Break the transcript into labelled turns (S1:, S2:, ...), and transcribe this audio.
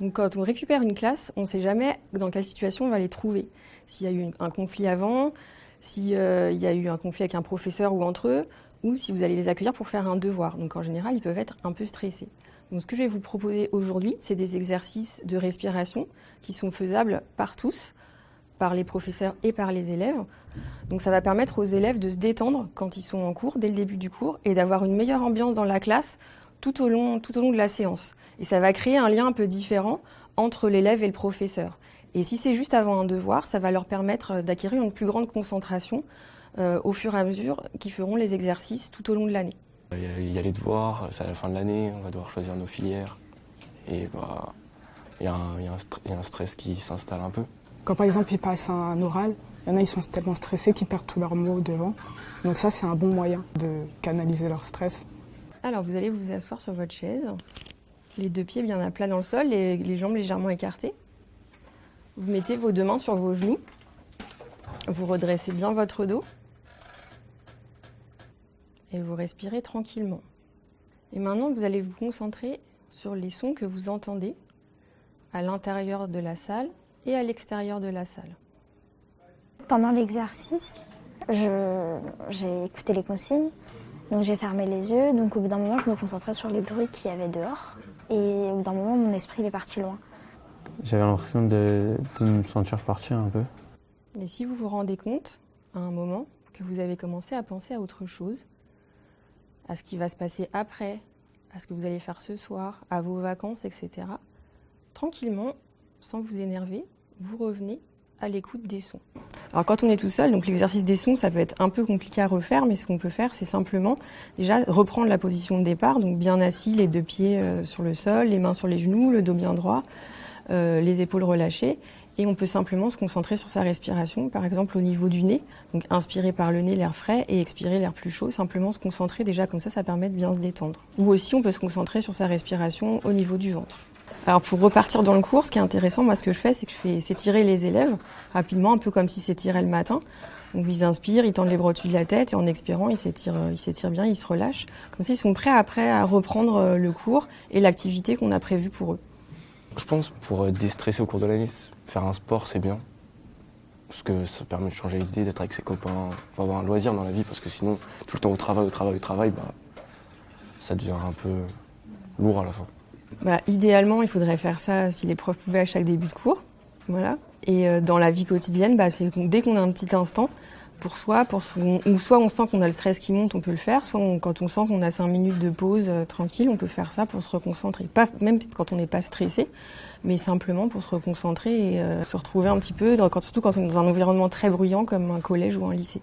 S1: Donc quand on récupère une classe, on ne sait jamais dans quelle situation on va les trouver. S'il y a eu un conflit avant, s'il y a eu un conflit avec un professeur ou entre eux, ou si vous allez les accueillir pour faire un devoir. Donc en général, ils peuvent être un peu stressés. Donc ce que je vais vous proposer aujourd'hui, c'est des exercices de respiration qui sont faisables par tous, par les professeurs et par les élèves. Donc ça va permettre aux élèves de se détendre quand ils sont en cours, dès le début du cours, et d'avoir une meilleure ambiance dans la classe tout au long de la séance. Et ça va créer un lien un peu différent entre l'élève et le professeur. Et si c'est juste avant un devoir, ça va leur permettre d'acquérir une plus grande concentration au fur et à mesure qu'ils feront les exercices tout au long de l'année.
S2: Il y a les devoirs, c'est à la fin de l'année, on va devoir choisir nos filières. Et il y a un stress qui s'installe un peu.
S3: Quand par exemple ils passent un oral, il y en a ils sont tellement stressés qu'ils perdent tous leurs mots devant. Donc ça c'est un bon moyen de canaliser leur stress.
S1: Alors vous allez vous asseoir sur votre chaise, les deux pieds bien à plat dans le sol, les jambes légèrement écartées. Vous mettez vos deux mains sur vos genoux, vous redressez bien votre dos et vous respirez tranquillement. Et maintenant vous allez vous concentrer sur les sons que vous entendez à l'intérieur de la salle et à l'extérieur de la salle.
S4: Pendant l'exercice, j'ai écouté les consignes, donc j'ai fermé les yeux. Donc au bout d'un moment, je me concentrais sur les bruits qu'il y avait dehors. Et au bout d'un moment, mon esprit est parti loin.
S5: J'avais l'impression de me sentir partir un peu.
S1: Et si vous vous rendez compte, à un moment, que vous avez commencé à penser à autre chose, à ce qui va se passer après, à ce que vous allez faire ce soir, à vos vacances, etc., tranquillement, sans vous énerver, vous revenez à l'écoute des sons. Alors quand on est tout seul, donc l'exercice des sons, ça peut être un peu compliqué à refaire, mais ce qu'on peut faire, c'est simplement déjà reprendre la position de départ, donc bien assis, les deux pieds sur le sol, les mains sur les genoux, le dos bien droit, les épaules relâchées, et on peut simplement se concentrer sur sa respiration, par exemple au niveau du nez, donc inspirer par le nez l'air frais et expirer l'air plus chaud, simplement se concentrer déjà comme ça permet de bien se détendre. Ou aussi on peut se concentrer sur sa respiration au niveau du ventre. Alors pour repartir dans le cours, ce qui est intéressant, moi ce que je fais, c'est que je fais s'étirer les élèves rapidement, un peu comme s'ils s'étiraient le matin. Donc ils inspirent, ils tendent les bras au-dessus de la tête et en expirant, ils s'étirent bien, ils se relâchent. Comme s'ils sont prêts après à reprendre le cours et l'activité qu'on a prévue pour eux.
S2: Je pense pour déstresser au cours de l'année, faire un sport c'est bien. Parce que ça permet de changer les idées, d'être avec ses copains, faut avoir un loisir dans la vie parce que sinon tout le temps au travail, ça devient un peu lourd à la fin.
S1: Idéalement, il faudrait faire ça si les profs pouvaient à chaque début de cours. Voilà. Et dans la vie quotidienne, c'est dès qu'on a un petit instant pour soi, ou soit on sent qu'on a le stress qui monte, on peut le faire, soit quand on sent qu'on a 5 minutes de pause tranquille, on peut faire ça pour se reconcentrer. Pas même quand on n'est pas stressé, mais simplement pour se reconcentrer et se retrouver un petit peu, surtout quand on est dans un environnement très bruyant comme un collège ou un lycée.